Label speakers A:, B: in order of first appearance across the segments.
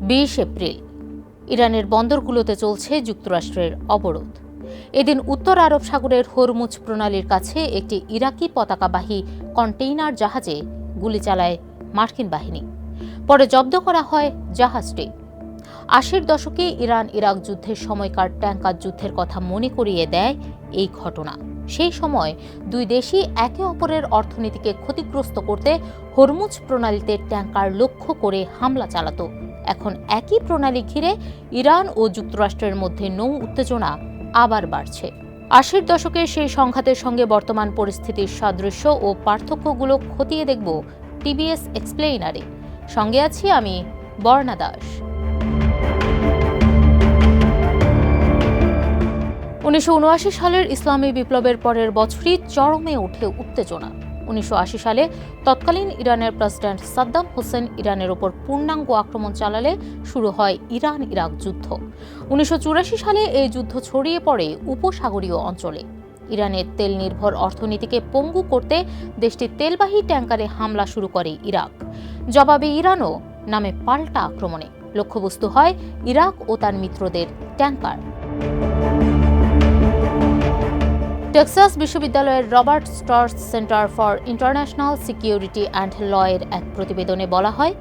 A: 20 April ইরানের বন্দরগুলোতে চলছে যুক্তরাষ্ট্রের অবরোধ। এদিন উত্তর আরব সাগরের হরমুজ প্রণালীর কাছে একটি ইরাকি পতাকাবাহী কন্টেইনার জাহাজে গুলি চালায় মার্কিন বাহিনী। পরে জব্দ করা হয় জাহাজটি। 80-র দশকে ইরান ইরাক যুদ্ধের সময়কার ট্যাঙ্কার যুদ্ধের কথা মনে করিয়ে দেয় এই ঘটনা। সেই সময় দুই দেশই একে অপরের অর্থনীতিকে ক্ষতিগ্রস্ত করতে হরমুজ প্রণালীতে ট্যাঙ্কার লক্ষ্য করে হামলা চালাত। এখন একই প্রণালী ঘিরে ইরান ও যুক্তরাষ্ট্রের মধ্যে নৌ উত্তেজনা আবার বাড়ছে। 80-র দশকের সেই সংঘাতের সঙ্গে বর্তমান পরিস্থিতির সাদৃশ্য ও পার্থক্যগুলো খতিয়ে দেখব টিবিএস এক্সপ্লেইনারে। সঙ্গে আছি আমি বর্ণা দাস। 1979 সালের ইসলামী বিপ্লবের পরের বছরই চরমে ওঠে উত্তেজনা। 1980 সালে তৎকালীন ইরানের প্রেসিডেন্ট সাদ্দাম হোসেন ইরানের ওপর পূর্ণাঙ্গ আক্রমণ চালালে শুরু হয় ইরান ইরাক যুদ্ধ। 1984 সালে এই যুদ্ধ ছড়িয়ে পড়ে উপসাগরীয় অঞ্চলে। ইরানের তেল নির্ভর অর্থনীতিকে পঙ্গু করতে দেশটির তেলবাহী ট্যাঙ্কারে হামলা শুরু করে ইরাক। জবাবে ইরানও নামে পাল্টা আক্রমণে। লক্ষ্যবস্তু হয় ইরাক ও তার মিত্রদের ট্যাঙ্কার। টেক্সাস বিশ্ববিদ্যালয়ের Robert Strauss Center for International Security and law এর এক প্রতিবেদনে বলা হয়,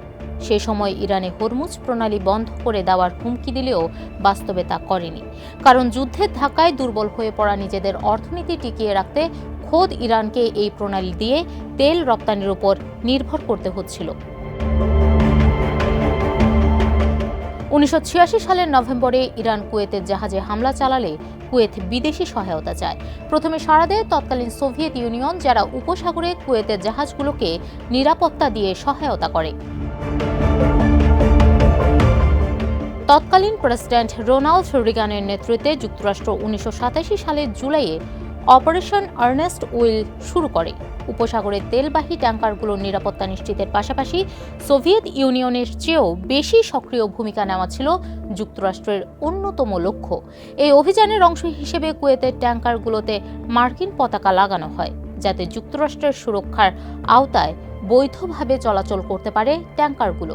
A: সে সময় ইরানে হরমুজ প্রণালী বন্ধ করে দেওয়ার হুমকি দিলেও বাস্তবে তা করেনি। কারণ যুদ্ধের ধাক্কায় দুর্বল হয়ে পড়া নিজেদের অর্থনীতি টিকিয়ে রাখতে খোদ ইরানকে এই প্রণালী দিয়ে তেল রপ্তানির উপর নির্ভর করতে হচ্ছিল। 1986 সালের নভেম্বরে ইরান কুয়েতের জাহাজে হামলা চালালে কুয়েত বিদেশি সহায়তা চায়। প্রথমে সাড়া দেয় তৎকালীন সোভিয়েত ইউনিয়ন, যারা উপসাগরে কুয়েতের জাহাজগুলোকে নিরাপত্তা দিয়ে সহায়তা করে। তৎকালীন প্রেসিডেন্ট রোনাল্ড রিগানের নেতৃত্বে যুক্তরাষ্ট্র 1987 সালের জুলাইয়ে অপারেশন আর্নেস্ট উইল শুরু করে। উপসাগরের তেলবাহী ট্যাঙ্কারগুলোর নিরাপত্তা নিশ্চিতের পাশাপাশি সোভিয়েত ইউনিয়নের চেয়েও বেশি সক্রিয় ভূমিকা নেওয়া ছিল যুক্তরাষ্ট্রের অন্যতম লক্ষ্য। এই অভিযানের অংশ হিসেবে কুয়েতের ট্যাঙ্কারগুলোতে মার্কিন পতাকা লাগানো হয়, যাতে যুক্তরাষ্ট্রের সুরক্ষার আওতায় বৈধভাবে চলাচল করতে পারে ট্যাঙ্কারগুলো।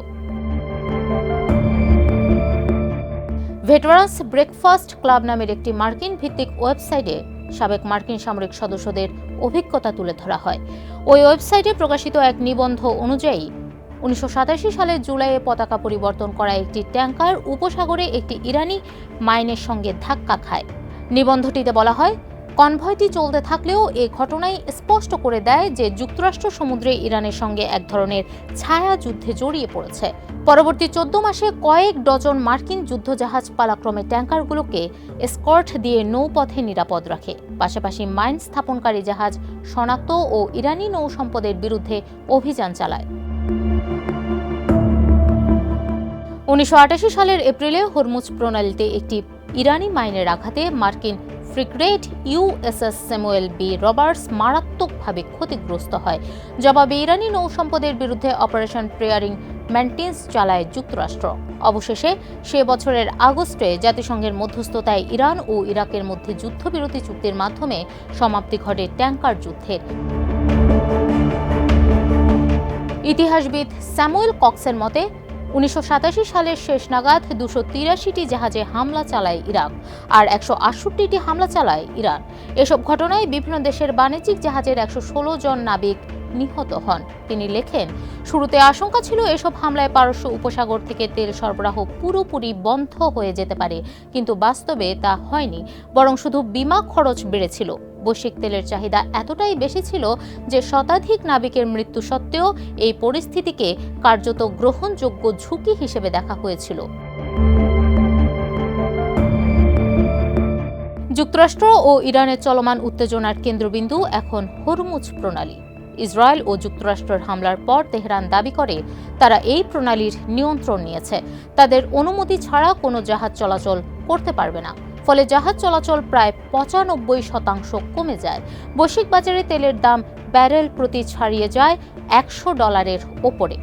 A: ভেটারান্স ব্রেকফাস্ট ক্লাব নামের একটি মার্কিন ভিত্তিক ওয়েবসাইটে সাবেক মার্কিন সামরিক সদস্যদের অভিজ্ঞতা তুলে ধরা হয়। ওই ওয়েবসাইটে প্রকাশিত এক নিবন্ধ অনুযায়ী 1987 সালের জুলাইয়ে পতাকা পরিবর্তন করা একটি ট্যাঙ্কার উপসাগরে একটি ইরানি মাইনের সঙ্গে ধাক্কা খায়। নিবন্ধটিতে বলা হয়, কনভয়টি চলতে থাকলেও এ ঘটনাই স্পষ্ট করে দেয় যে যুক্তরাষ্ট্র সমুদ্রে ইরানের সঙ্গে এক ধরনের ছায়া যুদ্ধে জড়িয়ে পড়েছে। পরবর্তী 14 মাসে কয়েক ডজন মার্কিন যুদ্ধজাহাজ পালাক্রমে ট্যাঙ্কারগুলোকে এসকর্ট দিয়ে নৌপথে নিরাপদ রাখে, পাশাপাশি মাইন স্থাপনকারী জাহাজ শনাক্ত ও ইরানি নৌ সম্পদের বিরুদ্ধে অভিযান চালায়। 1988 সালের এপ্রিলে হরমুজ প্রণালীতে একটি ইরানি মাইনের আঘাতে মার্কিন frigate USS Samuel B Roberts মারাত্মকভাবে ক্ষতিগ্রস্ত হয়। জবাবে ইরানি নৌ সম্পদের বিরুদ্ধে অপারেশন প্রেয়ারিং মেন্টেন্স চালায় যুক্তরাষ্ট্র। অবশেষে সে বছরের আগস্টে জাতিসংঘের মধ্যস্থতায় ইরান ও ইরাকের মধ্যে যুদ্ধবিরতি চুক্তির মাধ্যমে সমাপ্তি ঘটে ট্যাঙ্কার যুদ্ধের। ইতিহাসবিদ স্যামুয়েল কক্সের মতে 1987 সালের শেষ নাগাদ 283টি জাহাজে হামলা চালায় ইরাক আর 168টি হামলা চালায় ইরান। এসব ঘটনায় বিভিন্ন দেশের বাণিজ্যিক জাহাজের 116 জন নাবিক নিহত হন। তিনি লেখেন, শুরুতে আশঙ্কা ছিল এসব হামলায় পারস্য উপসাগর থেকে তেল সরবরাহ পুরোপুরি বন্ধ হয়ে যেতে পারে, কিন্তু বাস্তবে তা হয়নি, বরং শুধু বিমা খরচ বেড়েছিল। বৈশ্বিক তেলের চাহিদা এতটাই বেশি ছিল যে শতাধিক নাবিকের মৃত্যু সত্ত্বেও এই পরিস্থিতিকে কার্যত গ্রহণযোগ্য ঝুঁকি হিসেবে দেখা হয়েছিল। যুক্তরাষ্ট্র ও ইরানের চলমান উত্তেজনার কেন্দ্রবিন্দু এখন হরমুজ প্রণালী। ইসরায়েল ও যুক্তরাষ্ট্রের হামলার পর তেহরান দাবি করে তারা এই প্রণালীর নিয়ন্ত্রণ নিয়েছে। তাদের অনুমতি ছাড়া কোনো জাহাজ চলাচল করতে পারবে না। ফলে জাহাজ চলাচল প্রায় 95% কমে যায়। বৈশ্বিক বাজারে তেলের দাম ব্যারেল প্রতি ছাড়িয়ে যায় $100 ওপরে।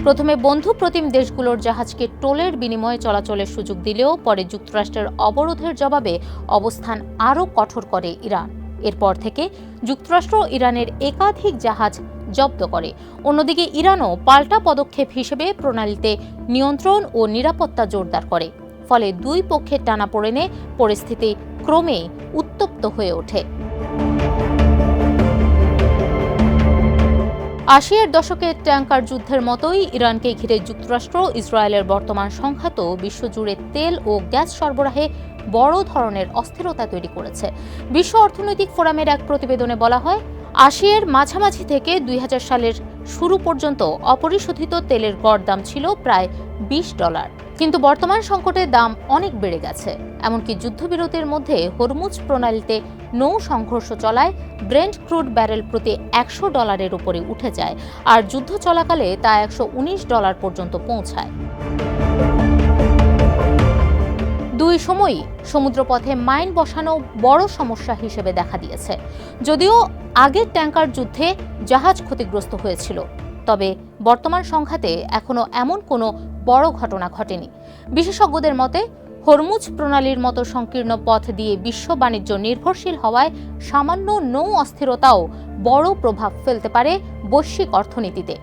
A: প্রথমে বন্ধু প্রতিম দেশগুলোর জাহাজকে টোলের বিনিময়ে চলাচলের সুযোগ দিলেও পরে যুক্তরাষ্ট্রের অবরোধের জবাবে অবস্থান আরও কঠোর করে ইরান। এরপর থেকে যুক্তরাষ্ট্র ইরানের একাধিক জাহাজ জব্দ করে। অন্যদিকে ইরানও পাল্টা পদক্ষেপ হিসেবে প্রণালীতে নিয়ন্ত্রণ ও নিরাপত্তা জোরদার করে। ফলে দুই পক্ষের টানাপোড়েনে পরিস্থিতি ক্রমেই উত্তপ্ত হয়ে ওঠে। ৮০-এর দশকের ট্যাঙ্কার যুদ্ধের মতোই ইরানকে ঘিরে যুক্তরাষ্ট্র ইসরায়েলের বর্তমান সংঘাত বিশ্বজুড়ে তেল ও গ্যাস সরবরাহে বড় ধরনের অস্থিরতা তৈরি করেছে। বিশ্ব অর্থনৈতিক ফোরামের এক প্রতিবেদনে বলা হয়, ৮০-এর মাঝামাঝি থেকে ২০০০ সালের শুরু পর্যন্ত অপরিশোধিত তেলের গড় দাম ছিল প্রায় $20, কিন্তু বর্তমান সংকটের দাম অনেক বেড়ে গেছে। এমনকি যুদ্ধবিরতির মধ্যে হরমুজ প্রণালীতে নৌ সংঘর্ষ চলায় ব্রেন্ট ক্রুড ব্যারেল প্রতি $100 উপরে উঠে যায়, আর যুদ্ধ চলাকালে তা $119 পর্যন্ত পৌঁছায়। দুই সময়ই সমুদ্রপথে মাইন বসানো বড় সমস্যা হিসেবে দেখা দিয়েছে। যদিও আগের ট্যাঙ্কার যুদ্ধে জাহাজ ক্ষতিগ্রস্ত হয়েছিল, তবে বর্তমান সংঘাতে এখনো এমন কোনো বড় ঘটনা ঘটেনি। বিশেষজ্ঞদের মতে, হরমুজ প্রণালীর মতো সংকীর্ণ পথ দিয়ে বিশ্ব বাণিজ্য নির্ভরশীল হওয়ায় সামান্য নৌ অস্থিরতাও বড় প্রভাব ফেলতে পারে বৈশ্বিক অর্থনীতিতে।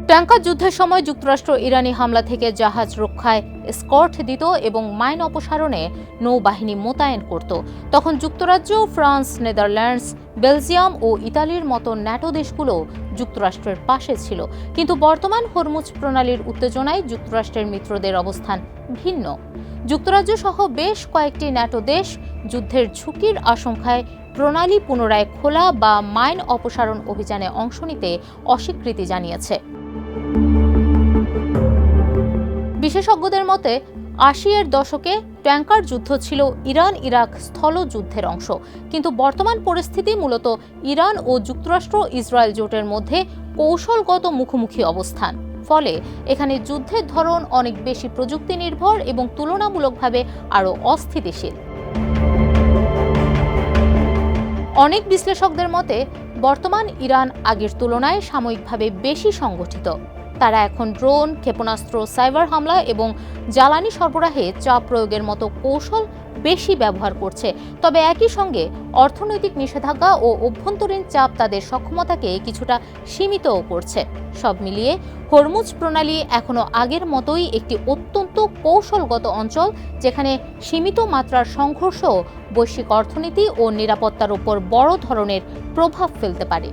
A: ট্যাঙ্কার যুদ্ধের সময় যুক্তরাষ্ট্র ইরানি হামলা থেকে জাহাজ রক্ষায় এসকর্ট দিত এবং মাইন অপসারণে নৌবাহিনী মোতায়েন করত। তখন যুক্তরাজ্য, ফ্রান্স, নেদারল্যান্ডস, বেলজিয়াম ও ইতালির মতো ন্যাটো দেশগুলো যুক্তরাষ্ট্রের পাশে ছিল। কিন্তু বর্তমান হরমুজ প্রণালীর উত্তেজনায় যুক্তরাষ্ট্রের মিত্রদের অবস্থান ভিন্ন। যুক্তরাজ্য সহ বেশ কয়েকটি ন্যাটো দেশ যুদ্ধের ঝুঁকির আশঙ্কায় প্রণালী পুনরায় খোলা বা মাইন অপসারণ অভিযানে অংশ নিতে অস্বীকৃতি জানিয়েছে। বিশেষজ্ঞদের মতে, ৮০-এর দশকে ট্যাঙ্কার যুদ্ধ ছিল ইরান ইরাক স্থলযুদ্ধের অংশ, কিন্তু বর্তমান পরিস্থিতি মূলত ইরান ও যুক্তরাষ্ট্র ইসরায়েল জোটের মধ্যে কৌশলগত মুখোমুখি অবস্থান। ফলে এখানে যুদ্ধের ধরন অনেক বেশি প্রযুক্তি নির্ভর এবং তুলনামূলকভাবে আরও অস্থিতিশীল। অনেক বিশ্লেষকদের মতে, বর্তমান ইরান আগের তুলনায় সাময়িকভাবে বেশি সংগঠিত। তারা এখন ড্রোন, ক্ষেপণাস্ত্র, সাইবার হামলা এবং জ্বালানি সরবরাহে চাপ প্রয়োগের মতো কৌশল বেশি ব্যবহার করছে। তবে একই সঙ্গে অর্থনৈতিক নিষেধাজ্ঞা ও অভ্যন্তরীণ চাপ তাদের সক্ষমতাকে কিছুটা সীমিতও করছে। সব মিলিয়ে হরমুজ প্রণালী এখনো আগের মতোই একটি অত্যন্ত কৌশলগত অঞ্চল, যেখানে সীমিত মাত্রার সংঘর্ষ বৈশ্বিক অর্থনীতি ও নিরাপত্তার উপর বড় ধরনের প্রভাব ফেলতে পারে।